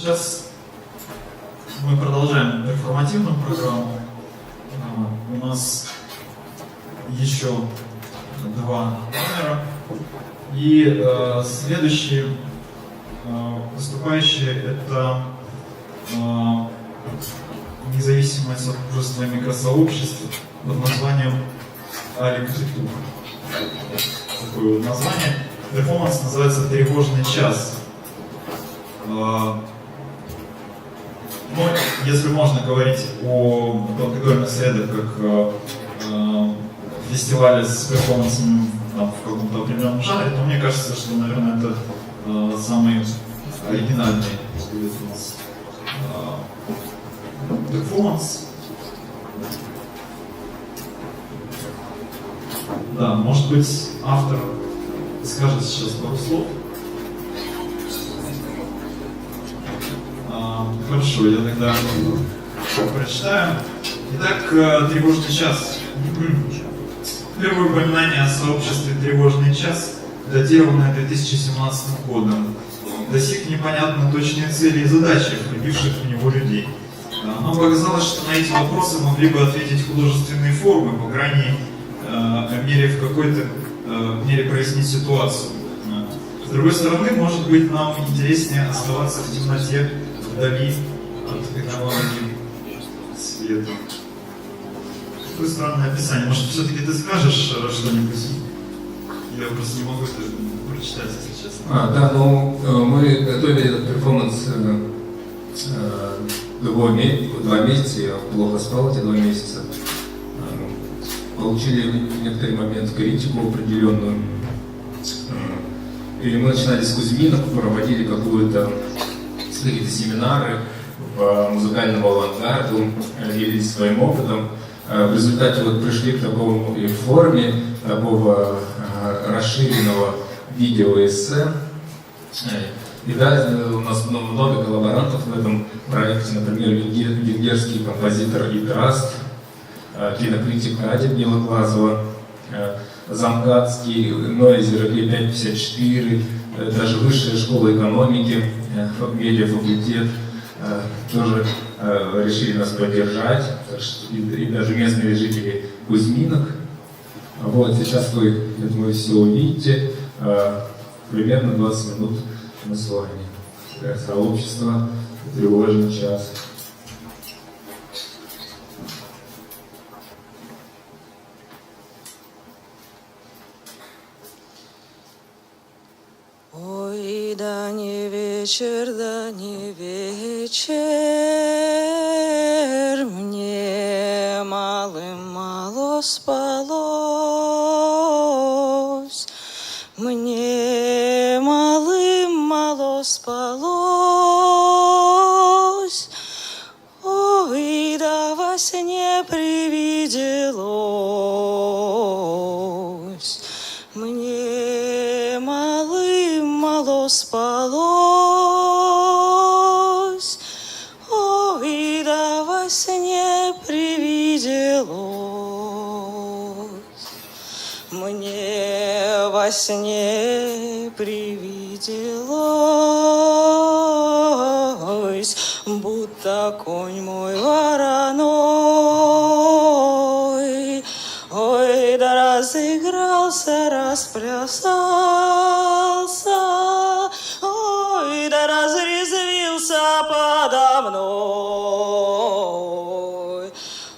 Сейчас мы продолжаем перформативную программу. У нас еще два номера. И следующие выступающие это независимое содружество микросообществ под названием Алик-Титур. Такое вот название. Перформанс называется «Тревожный час». Ну, если можно говорить о алкогольных средах как фестивале с перформансами в каком-то определенном жанре, то мне кажется, что, наверное, это самый оригинальный будет у нас перформанс. Да, может быть, автор скажет сейчас пару слов. Хорошо, я тогда прочитаю. Итак, «Тревожный час». Первое упоминание о сообществе «Тревожный час» датировано 2017 годом. Достиг непонятно точные цели и задачи, входивших в него людей. Нам показалось, что на эти вопросы могли бы ответить художественные формы, по крайней мере, в какой-то мере прояснить ситуацию. С другой стороны, может быть, нам интереснее оставаться в темноте, вдали от винования света. Какое странное описание. Может, все-таки ты скажешь что-нибудь? Я просто не могу это прочитать, если честно. Да, ну мы готовили этот перформанс 2 месяца, я плохо спал эти 2 месяца. Получили в некоторый момент критику определенную. И мы начинали с Кузьминок, проводили какие-то семинары по музыкальному авангарду, делились своим опытом. В результате вот пришли к такому форме, такого расширенного видеоэссе. И да, у нас много коллаборантов в этом проекте, например, венгерский композитор Итраст, кинокритик Надя Белоглазова, Замкадский, Нойзер, Е554, даже Высшая школа экономики, медиафакультет тоже решили нас поддержать, и даже местные жители Кузьминок. Вот, сейчас вы, я думаю, все увидите, примерно 20 минут наслания. Сообщество «Тревожный час». Ой, да не вечер, мне мало спалось, мне мало спалось, ой, да во сне привиделось, мне мало спалось, ой, да во сне привиделось, мне во сне привиделось, будто конь мой вороной, ой, да разыгрался, расплясался, ой, да разрезвился подо мной,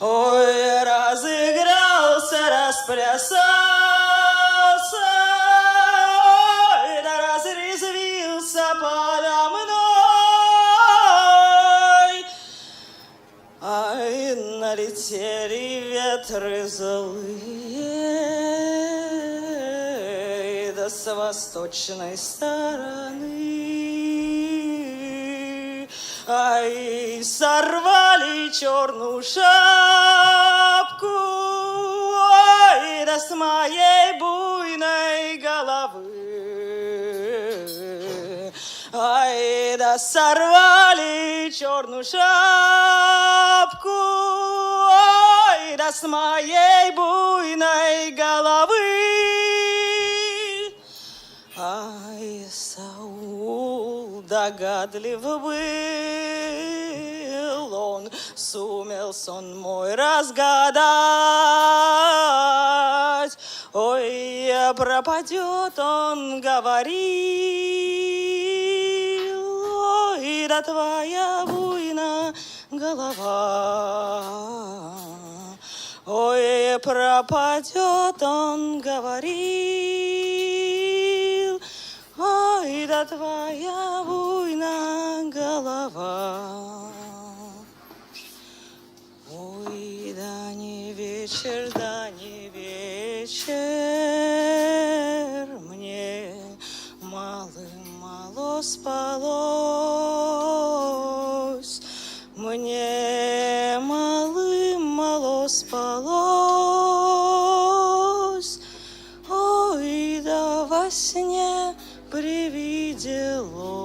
ой, разыгрался, расплясался, ой, да разрезвился подо мной, ай, налетели ветры злые, да с восточной стороны, ай, сорвали черную шапку, ой, да с моей буйной головы, ай, да сорвали черную шапку, ой, да с моей буйной головы, ай, Саул, да догадлив был он, сумел сон мой разгадать. Ой, пропадет он, говорил, ой, да твоя буйна голова. Ой, пропадет он, говорил, ой, да твоя буйна голова. Ой, да не вечер, мне мало спалось, мне мало спалось, ой, да во сне привиделось.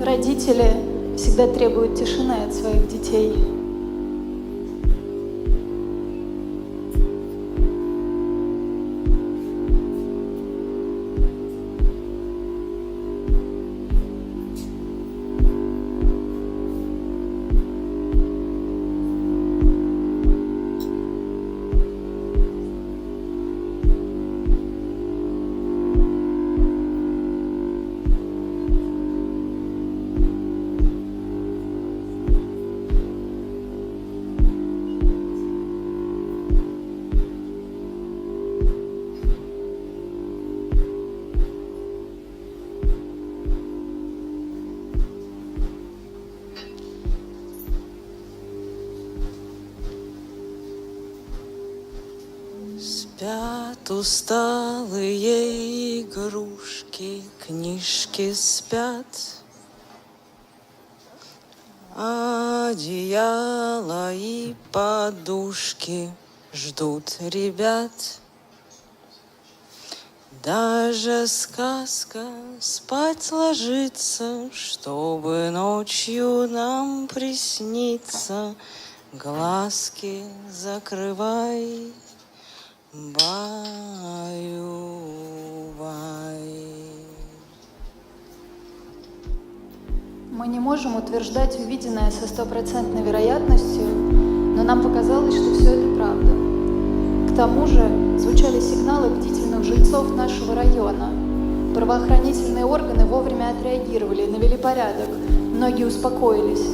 Родители всегда требуют тишины от своих детей. Спят усталые игрушки, книжки спят, одеяло и подушки ждут ребят. Даже сказка спать ложится, чтобы ночью нам присниться. Глазки закрывай, баю-бай. Мы не можем утверждать увиденное со стопроцентной вероятностью, но нам показалось, что все это правда. К тому же звучали сигналы бдительных жильцов нашего района. Правоохранительные органы вовремя отреагировали, навели порядок. Многие успокоились,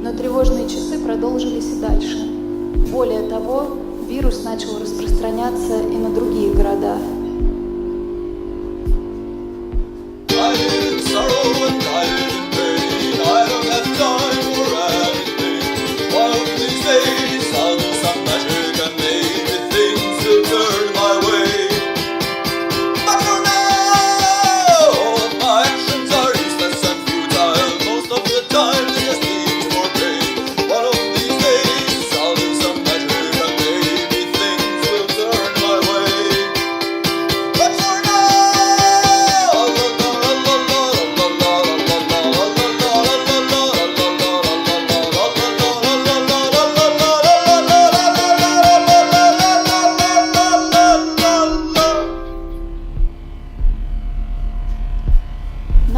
но тревожные часы продолжились и дальше. Более того, вирус начал распространяться и на другие города. One of these days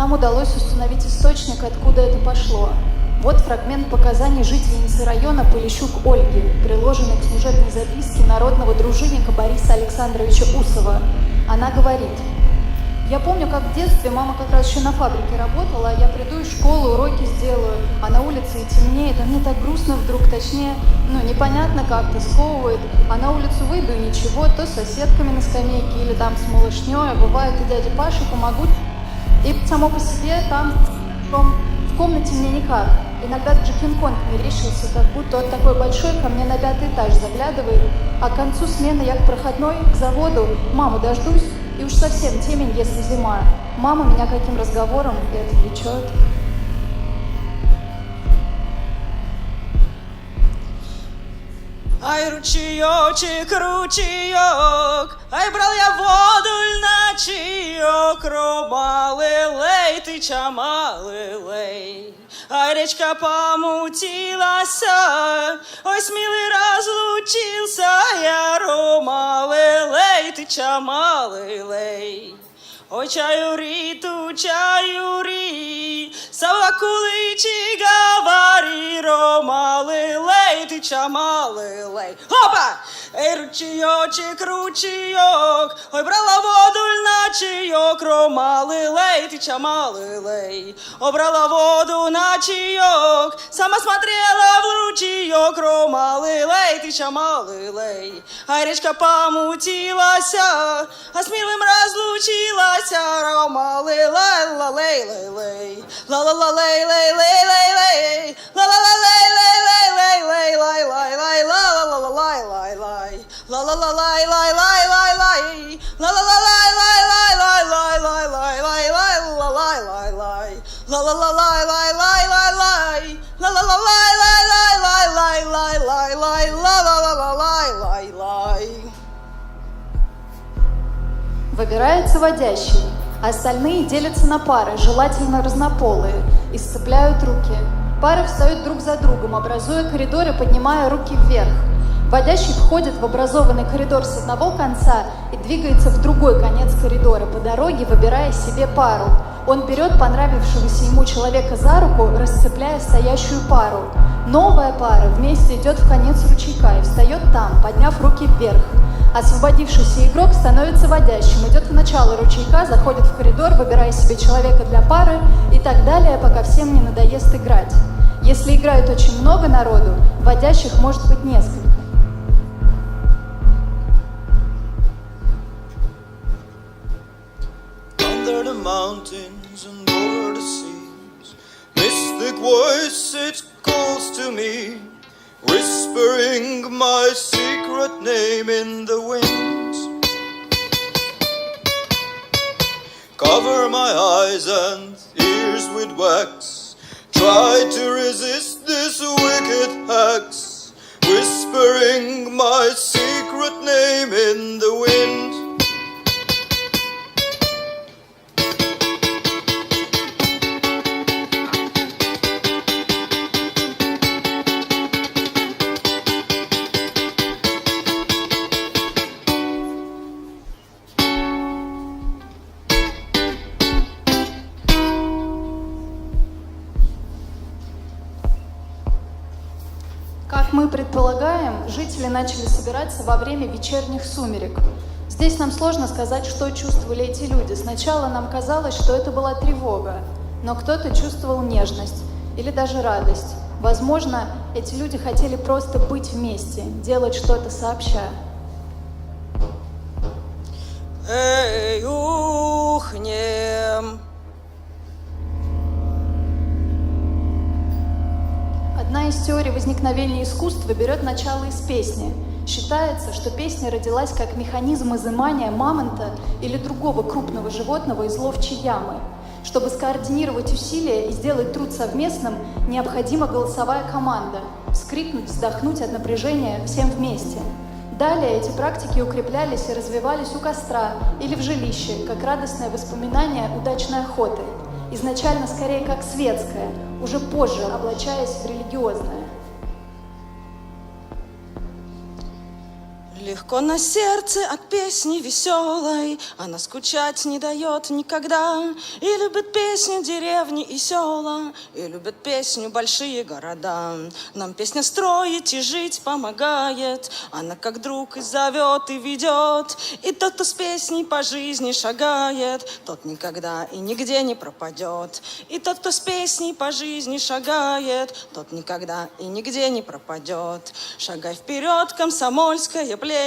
Нам удалось установить источник, откуда это пошло. Вот фрагмент показаний жительницы района Полищук Ольги, приложенный к служебной записке народного дружинника Бориса Александровича Усова. Она говорит: «Я помню, как в детстве мама как раз еще на фабрике работала, я приду из школы, уроки сделаю, а на улице и темнеет, а мне так грустно вдруг, точнее, непонятно как-то, сковывает, а на улицу выйду и ничего, то с соседками на скамейке или там с малышней, а бывает и дядя Паша помогут, и само по себе там в комнате мне никак. Иногда Джекин-Конг мерещился, как будто он такой большой ко мне на 5-й этаж заглядывает, а к концу смены я к проходной, к заводу, маму дождусь, и уж совсем темень, если зима. Мама меня каким разговором и отвлечет». Ай, ручеёчек, ручеёк, ай, брал я воду на чаёк, ромалы лей, ты чамалы лей. Ай, речка помутилась, ой, смелый разлучился я, ромалы лей, ты чамалы лей. Ой, чаюри, ту чаюри, совакулычи говори, ромалы лей, ты чамалы лей. Опа! Эй, ручеёчек, ручеёк, ой, брала воду на чаёк, ромалы лей, ты чамалы лей. О, брала воду на чаёк, сама смотрела в ручеёк, ромалы лей, ты чамалы лей. Ай, речка помутилась, а с милым разлучилась, ромалы лей, ла лей, лей, лей, ла ла ла лей, лей, лей, лей, лей, ла ла ла лей, лей, лей, лей, лей, лай, лай, лай, ла ла ла ла лай, лай, лай, ла ла ла лай, лай, лай, лай, лай, ла ла ла лай, лай, лай, лай, лай, лай, лай, лай, лай, ла лай, лай, лай, ла ла ла лай, лай, лай, лай, лай, ла ла ла лай, лай, лай, лай, лай, лай, лай, лай, ла ла ла ла лай, лай, лай. Выбирается водящий, а остальные делятся на пары, желательно разнополые, и сцепляют руки. Пары встают друг за другом, образуя коридор и поднимая руки вверх. Водящий входит в образованный коридор с одного конца и двигается в другой конец коридора, по дороге выбирая себе пару. Он берет понравившегося ему человека за руку, расцепляя стоящую пару. Новая пара вместе идет в конец ручейка и встает там, подняв руки вверх. Освободившийся игрок становится водящим, идет в начало ручейка, заходит в коридор, выбирая себе человека для пары и так далее, пока всем не надоест играть. Если играет очень много народу, водящих может быть несколько. Under the mountains and over the seas, mystic voice it calls to me, whispering my secret name in the wind. Cover my eyes and ears with wax, try to resist this wicked hex, whispering my secret name in the wind. Как мы предполагаем, жители начали собираться во время вечерних сумерек. Здесь нам сложно сказать, что чувствовали эти люди. Сначала нам казалось, что это была тревога, но кто-то чувствовал нежность или даже радость. Возможно, эти люди хотели просто быть вместе, делать что-то сообща. Эй, ухнем! Одна из теорий возникновения искусства берет начало из песни. Считается, что песня родилась как механизм изымания мамонта или другого крупного животного из ловчей ямы. Чтобы скоординировать усилия и сделать труд совместным, необходима голосовая команда – вскрикнуть, вздохнуть от напряжения всем вместе. Далее эти практики укреплялись и развивались у костра или в жилище, как радостное воспоминание удачной охоты. Изначально скорее как светское, уже позже облачаясь в религиозное. Легко на сердце от песни веселой, она скучать не дает никогда. И любит песню деревни и села, и любит песню большие города. Нам песня строить и жить помогает, она как друг и зовет, и ведет. И тот, кто с песней по жизни шагает, тот никогда и нигде не пропадет. И тот, кто с песней по жизни шагает, тот никогда и нигде не пропадет. Шагай вперед, комсомольское племя,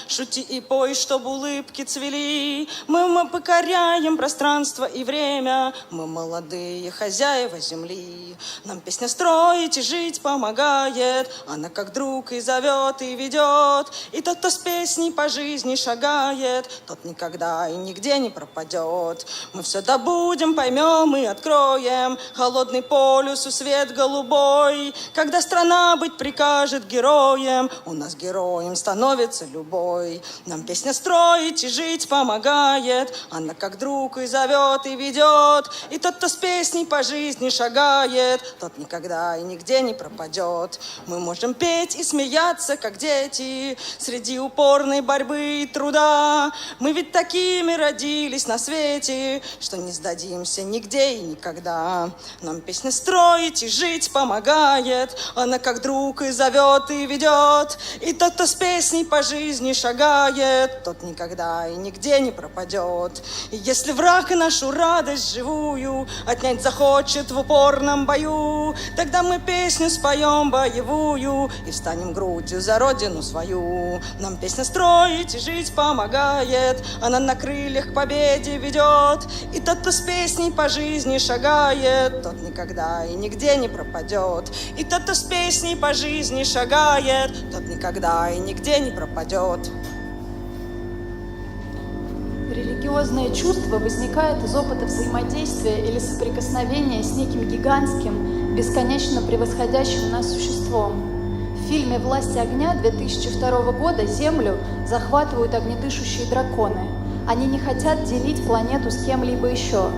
шути и пой, чтоб улыбки цвели. Мы покоряем пространство и время, мы молодые хозяева земли. Нам песня строить и жить помогает, она как друг и зовет, и ведет. И тот, кто с песней по жизни шагает, тот никогда и нигде не пропадет. Мы все добудем, поймем и откроем холодный полюс у свет голубой. Когда страна быть прикажет героем, у нас героем становится любой. Нам песня строить и жить помогает, она как друг и зовет, и ведет. И тот, кто с песней по жизни шагает, тот никогда и нигде не пропадет. Мы можем петь и смеяться, как дети, среди упорной борьбы и труда. Мы ведь такими родились на свете, что не сдадимся нигде и никогда. Нам песня строить и жить помогает, она как друг и зовет, и ведет. И тот, кто с песней по жизни шагает, тот никогда и нигде не пропадет. И если враг нашу радость живую отнять захочет в упорном бою, тогда мы песню споем боевую и встанем грудью за родину свою. Нам песня строить и жить помогает, она на крыльях к победе ведет. И тот, кто с песней по жизни шагает, тот никогда и нигде не пропадет. И тот, кто с песней по жизни шагает, тот никогда и нигде не пропадет. Религиозное чувство возникает из опыта взаимодействия или соприкосновения с неким гигантским, бесконечно превосходящим нас существом. В фильме «Власть огня» 2002 года Землю захватывают огнедышащие драконы. Они не хотят делить планету с кем-либо еще.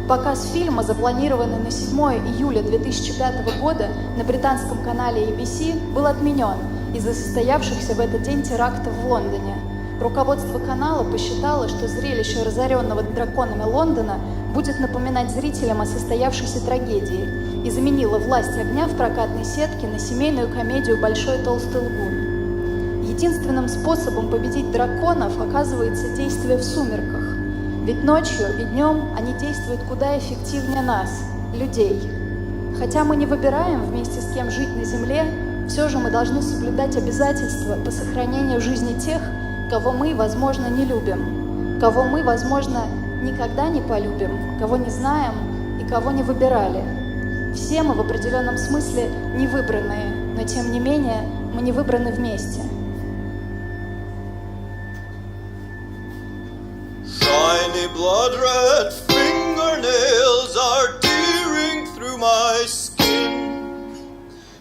Показ фильма, запланированный на 7 июля 2005 года на британском канале ABC, был отменен из-за состоявшихся в этот день терактов в Лондоне. Руководство канала посчитало, что зрелище разоренного драконами Лондона будет напоминать зрителям о состоявшейся трагедии и заменило «Власть огня» в прокатной сетке на семейную комедию «Большой толстый лгун». Единственным способом победить драконов оказывается действие в сумерках. Ведь ночью и днем они действуют куда эффективнее нас, людей. Хотя мы не выбираем, вместе с кем жить на Земле, все же мы должны соблюдать обязательства по сохранению жизни тех, кого мы, возможно, не любим, кого мы, возможно, никогда не полюбим, кого не знаем и кого не выбирали. Все мы в определенном смысле не выбранные, но тем не менее мы не выбраны вместе. Shiny blood red fingernails are tearing through my skin.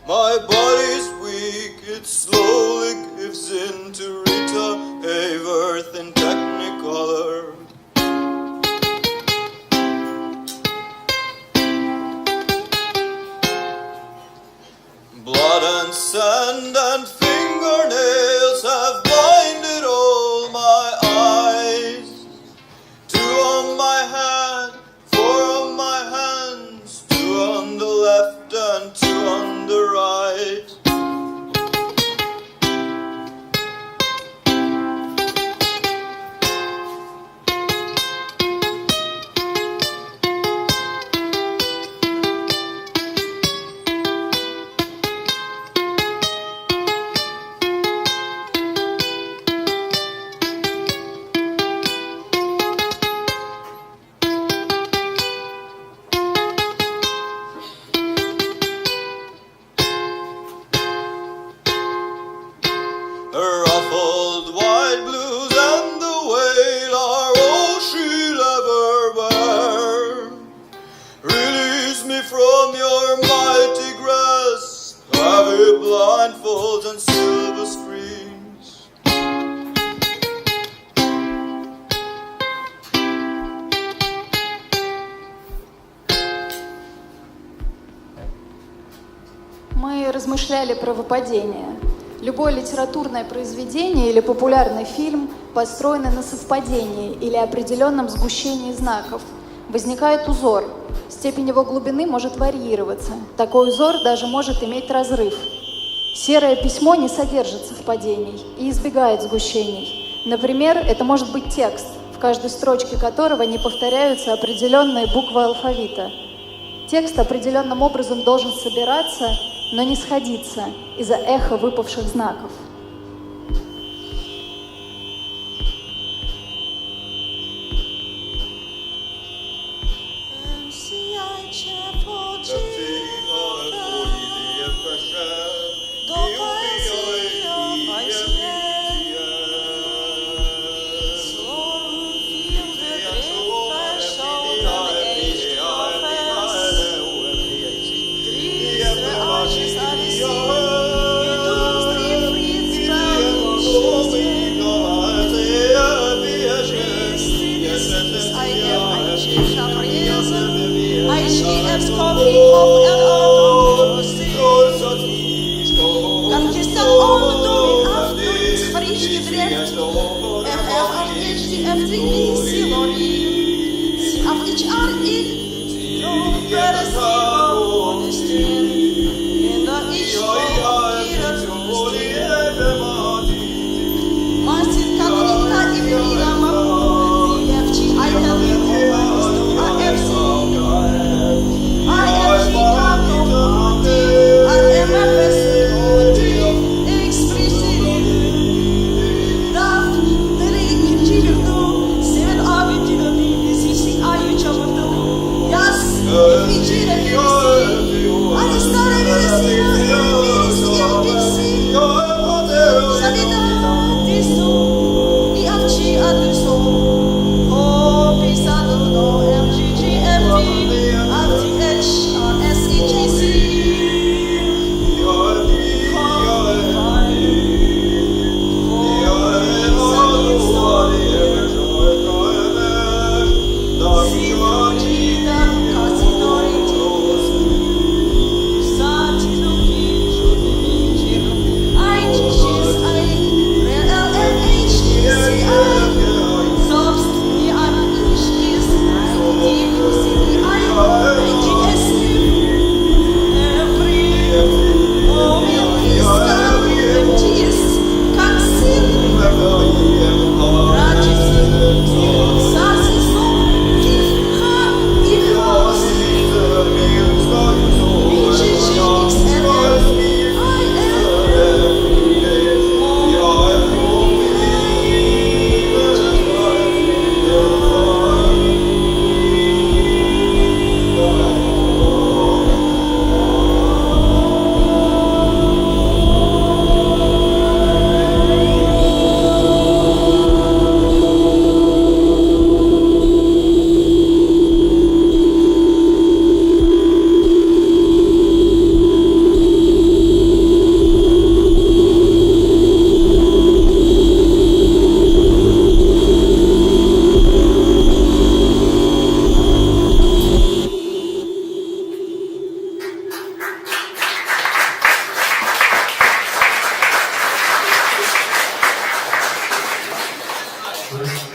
My body's weak, it slowly gives in to Rita Hayworth in Technicolor. Blood and sand and fingernails have blinded all my eyes. 2 on my head, 4 on my hands, 2 on the left and 2 on the right. Ruffled white blues and the whale are all she'll ever wear. Release me from your mighty grasp, heavy blindfolds and silver screens. Мы размышляли про выпадение. Любое литературное произведение или популярный фильм построены на совпадении или определенном сгущении знаков. Возникает узор. Степень его глубины может варьироваться. Такой узор даже может иметь разрыв. Серое письмо не содержит совпадений и избегает сгущений. Например, это может быть текст, в каждой строчке которого не повторяются определенные буквы алфавита. Текст определенным образом должен собираться, но не сходиться из-за эха выпавших знаков.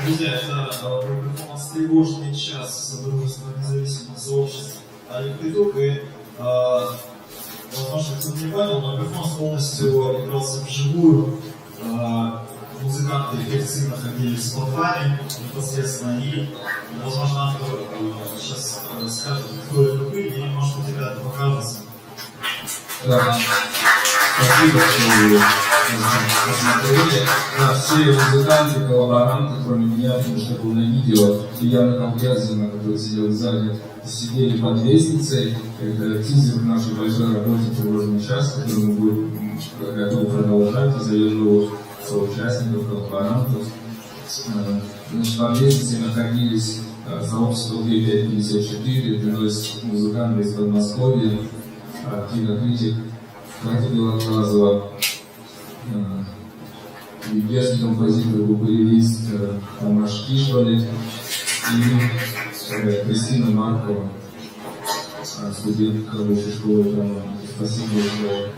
Друзья, это перформанс «Тревожный час» Дружества независимых сообществ Олимпийдук. И, возможно, кто-то не понял, но перформанс полностью игрался вживую. Музыканты и певцы находились в платформе непосредственно. И, возможно, автор сейчас скажет, кто это были, и, может быть, ребята покажутся. Да. Спасибо, что вы посмотрели. Да, все музыканты, коллаборанты, кроме меня, потому что был на видео, и Яна Колгязина, который сидел в зале, сидели под лестницей. Это тизер к нашей большой работе «Тревожный час», который мы будем готовы продолжать, и зовем новых соучастников, коллаборантов. Значит, под лестницей находились сообщество Г554, 13 музыкантов из Подмосковья, кинокритик Катя Белоглазова, известный композитор, вокалист Тамаш Кишвали и Кристина Маркова, студентка высшей школы. Спасибо большое.